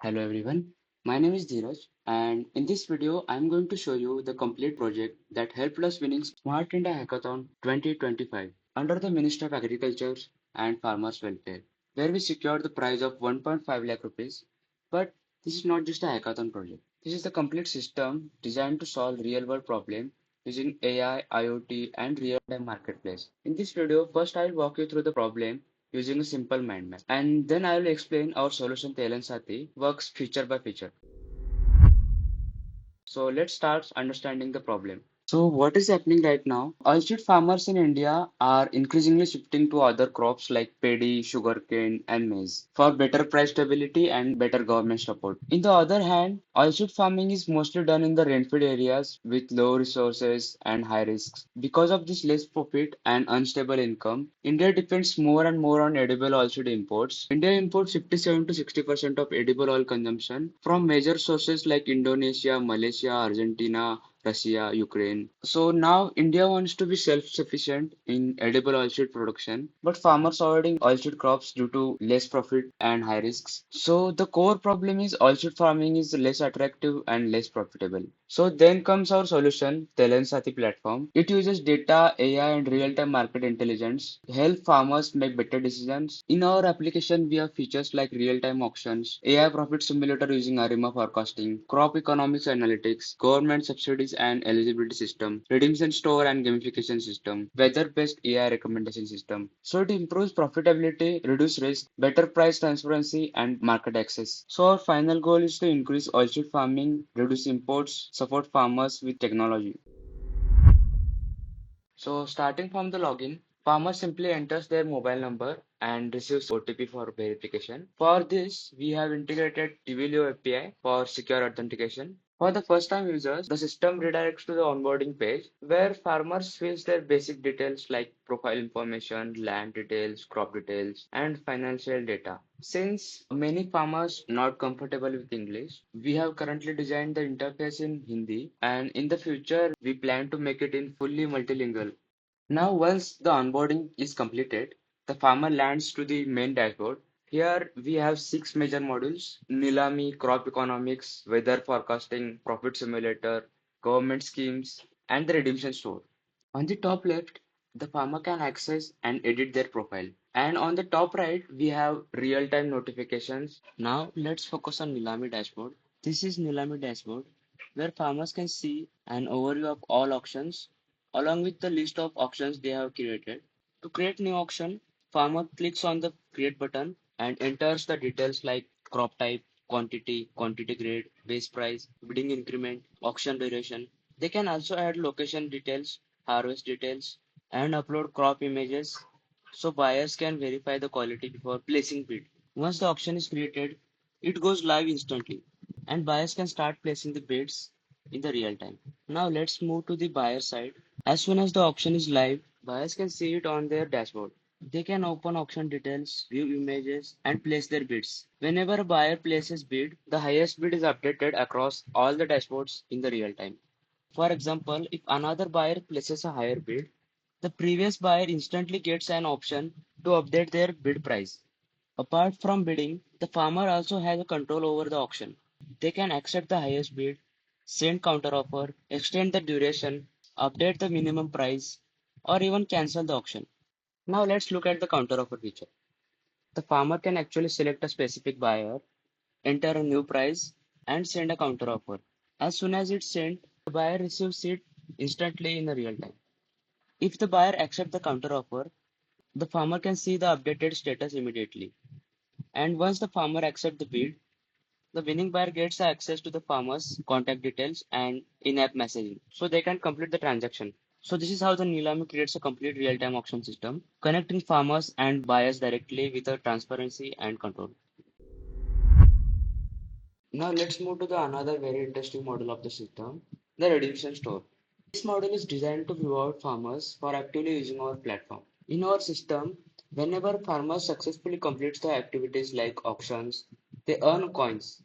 Hello everyone, my name is Dheeraj and in this video I'm going to show you the complete project that helped us winning Smart India Hackathon 2025 under the Ministry of Agriculture and Farmers Welfare, where we secured the prize of 1.5 lakh rupees. But this is not just a hackathon project. This is the complete system designed to solve real world problems using AI, IoT and real-time marketplace. In this video, first I'll walk you through the problem using a simple mind map. And then I will explain our solution Telhan Sathi works feature by feature. So let's start understanding the problem. So what is happening right now? Oilseed farmers in India are increasingly shifting to other crops like paddy, sugarcane, and maize for better price stability and better government support. In the other hand, oilseed farming is mostly done in the rainfed areas with low resources and high risks. Because of this less profit and unstable income, India depends more and more on edible oilseed imports. India imports 57 to 60% of edible oil consumption from major sources like Indonesia, Malaysia, Argentina, Russia, Ukraine. So now India wants to be self-sufficient in edible oilseed production, but farmers are avoiding oilseed crops due to less profit and high risks. So the core problem is oilseed farming is less attractive and less profitable. So then comes our solution, Telhan Sathi platform. It uses data, AI, and real-time market intelligence to help farmers make better decisions. In our application, we have features like real-time auctions, AI profit simulator using ARIMA forecasting, crop economics analytics, government subsidies and eligibility system, redemption store and gamification system, weather-based AI recommendation system. So it improves profitability, reduce risk, better price transparency, and market access. So our final goal is to increase oilseed farming, reduce imports, support farmers with technology. So starting from the login, farmer simply enters their mobile number and receives OTP for verification. For this, we have integrated Twilio API for secure authentication. For the first time users, the system redirects to the onboarding page where farmers fill their basic details like profile information, land details, crop details, and financial data. Since many farmers not comfortable with English, we have currently designed the interface in Hindi and in the future we plan to make it in fully multilingual. Now, once the onboarding is completed, the farmer lands to the main dashboard. Here we have six major modules: Nilami, crop economics, weather forecasting, profit simulator, government schemes, and the redemption store. On the top left, the farmer can access and edit their profile. And on the top right, we have real-time notifications. Now let's focus on Nilami dashboard. This is Nilami dashboard, where farmers can see an overview of all auctions along with the list of auctions they have created. To create new auction, farmer clicks on the create button and enters the details like crop type, quantity, quantity grade, base price, bidding increment, auction duration. They can also add location details, harvest details, and upload crop images so buyers can verify the quality before placing bid. Once the auction is created, it goes live instantly and buyers can start placing the bids in the real time. Now let's move to the buyer side. As soon as the auction is live, buyers can see it on their dashboard. They can open auction details, view images, and place their bids. Whenever a buyer places bid, the highest bid is updated across all the dashboards in the real time. For example, if another buyer places a higher bid, the previous buyer instantly gets an option to update their bid price. Apart from bidding, the farmer also has a control over the auction. They can accept the highest bid, send counteroffer, extend the duration, update the minimum price, or even cancel the auction. Now let's look at the counteroffer feature. The farmer can actually select a specific buyer, enter a new price, and send a counteroffer. As soon as it's sent, the buyer receives it instantly in the real time. If the buyer accepts the counteroffer, the farmer can see the updated status immediately. And once the farmer accepts the bid, the winning buyer gets access to the farmer's contact details and in-app messaging, so they can complete the transaction. So this is how the Nilami creates a complete real-time auction system, connecting farmers and buyers directly with a transparency and control. Now let's move to the another very interesting model of the system, the redemption store. This model is designed to reward farmers for actively using our platform. In our system, whenever farmers successfully complete the activities like auctions, they earn coins,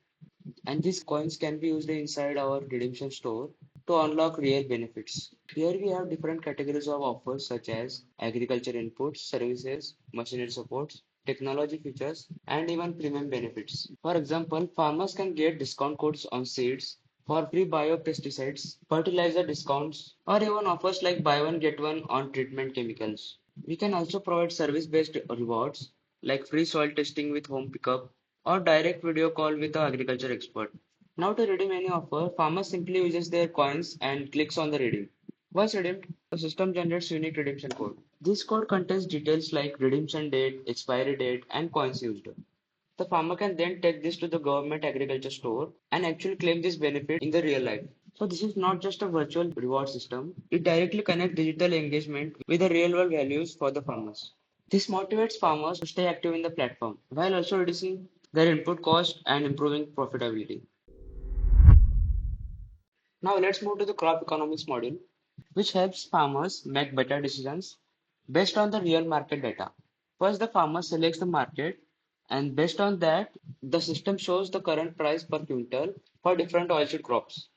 and these coins can be used inside our redemption store to unlock real benefits. Here we have different categories of offers such as agriculture inputs, services, machinery supports, technology features, and even premium benefits. For example, farmers can get discount codes on seeds, for free biopesticides, fertilizer discounts, or even offers like buy one get one on treatment chemicals. We can also provide service-based rewards like free soil testing with home pickup or direct video call with the agriculture expert. Now to redeem any offer, farmers simply uses their coins and clicks on the redeem. Once redeemed, the system generates unique redemption code. This code contains details like redemption date, expiry date, and coins used. The farmer can then take this to the government agriculture store and actually claim this benefit in the real life. So this is not just a virtual reward system. It directly connects digital engagement with the real world values for the farmers. This motivates farmers to stay active in the platform while also reducing their input cost and improving profitability. Now let's move to the crop economics model, which helps farmers make better decisions based on the real market data. First, the farmer selects the market, and based on that, the system shows the current price per quintal for different oilseed crops.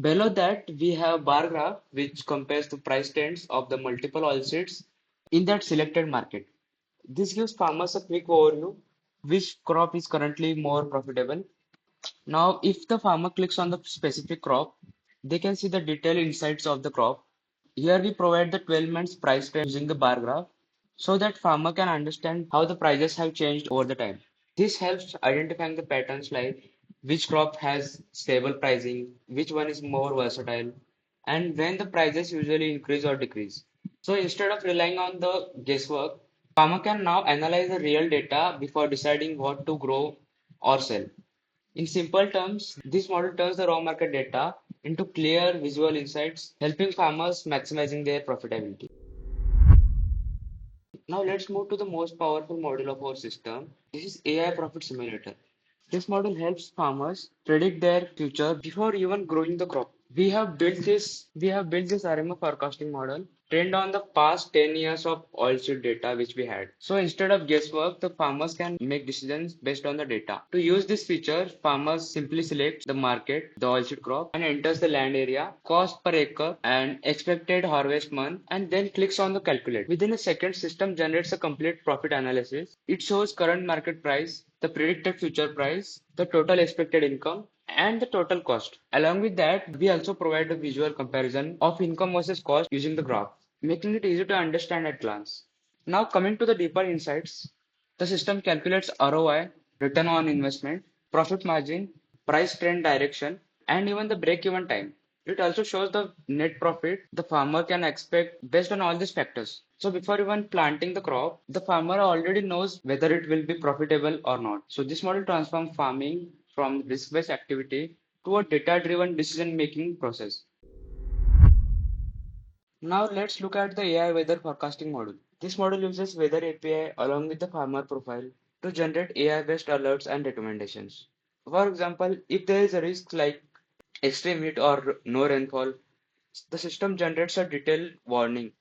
Below that, we have bar graph, which compares the price trends of the multiple oilseeds in that selected market. This gives farmers a quick overview which crop is currently more profitable. Now, if the farmer clicks on the specific crop, they can see the detailed insights of the crop. Here we provide the 12 months price trend using the bar graph so that farmer can understand how the prices have changed over the time. This helps identifying the patterns like which crop has stable pricing, which one is more versatile, and when the prices usually increase or decrease. So instead of relying on the guesswork, farmer can now analyze the real data before deciding what to grow or sell. In simple terms, this model turns the raw market data into clear visual insights, helping farmers maximizing their profitability. Now let's move to the most powerful model of our system. This is AI Profit Simulator. This model helps farmers predict their future before even growing the crop. We have built this RMA forecasting model trained on the past 10 years of oilseed data which we had. So instead of guesswork, the farmers can make decisions based on the data. To use this feature, farmers simply select the market, the oilseed crop, and enters the land area, cost per acre, and expected harvest month, and then clicks on the calculate. Within a second, system generates a complete profit analysis. It shows current market price, the predicted future price, the total expected income, and the total cost. Along with that, we also provide a visual comparison of income versus cost using the graph, making it easy to understand at glance. Now coming to the deeper insights, the system calculates ROI, return on investment, profit margin, price trend direction, and even the break-even time. It also shows the net profit the farmer can expect based on all these factors. So before even planting the crop, the farmer already knows whether it will be profitable or not. So this model transforms farming from risk-based activity to a data-driven decision-making process. Now let's look at the AI weather forecasting model. This model uses weather API along with the farmer profile to generate AI-based alerts and recommendations. For example, if there is a risk like extreme heat or no rainfall, the system generates a detailed warning.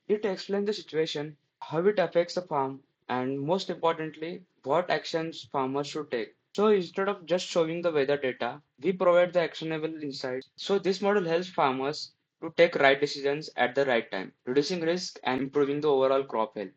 It explains the situation, how it affects the farm, and most importantly, what actions farmers should take. So instead of just showing the weather data, we provide the actionable insights. So this model helps farmers to take right decisions at the right time, reducing risk and improving the overall crop health.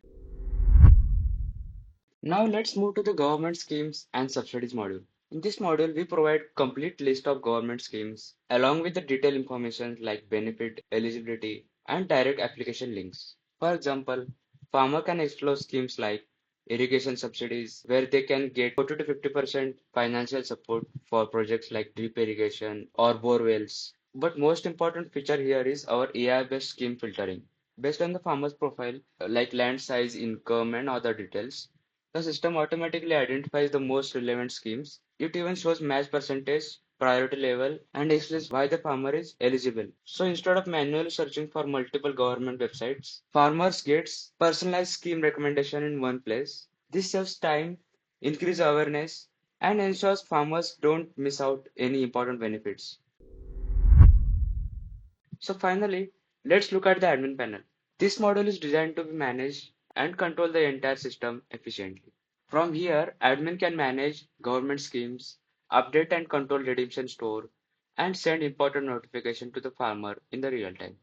Now let's move to the government schemes and subsidies module. In this module, we provide complete list of government schemes along with the detailed information like benefit, eligibility, and direct application links. For example, farmer can explore schemes like irrigation subsidies where they can get 40 to 50% financial support for projects like drip irrigation or bore wells. But most important feature here is our AI-based scheme filtering. Based on the farmer's profile, like land size, income, and other details, the system automatically identifies the most relevant schemes. It even shows match percentage, priority level, and explains why the farmer is eligible. So instead of manually searching for multiple government websites, farmers gets personalized scheme recommendation in one place. This saves time, increase awareness, and ensures farmers don't miss out any important benefits. So finally, let's look at the admin panel. This model is designed to be managed and control the entire system efficiently. From here, admin can manage government schemes, update and control redemption store, and send important notification to the farmer in the real time.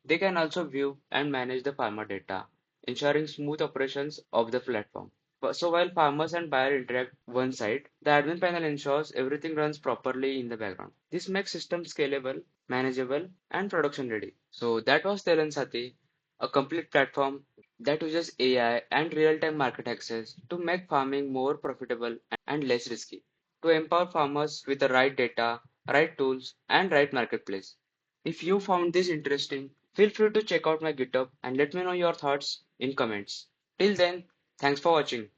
They can also view and manage the farmer data, ensuring smooth operations of the platform. So while farmers and buyer interact one side, the admin panel ensures everything runs properly in the background. This makes system scalable, manageable, and production ready. So that was Telhan Sathi, a complete platform that uses AI and real-time market access to make farming more profitable and less risky, to empower farmers with the right data, right tools, and right marketplace. If you found this interesting, feel free to check out my GitHub and let me know your thoughts in comments. Till then, thanks for watching.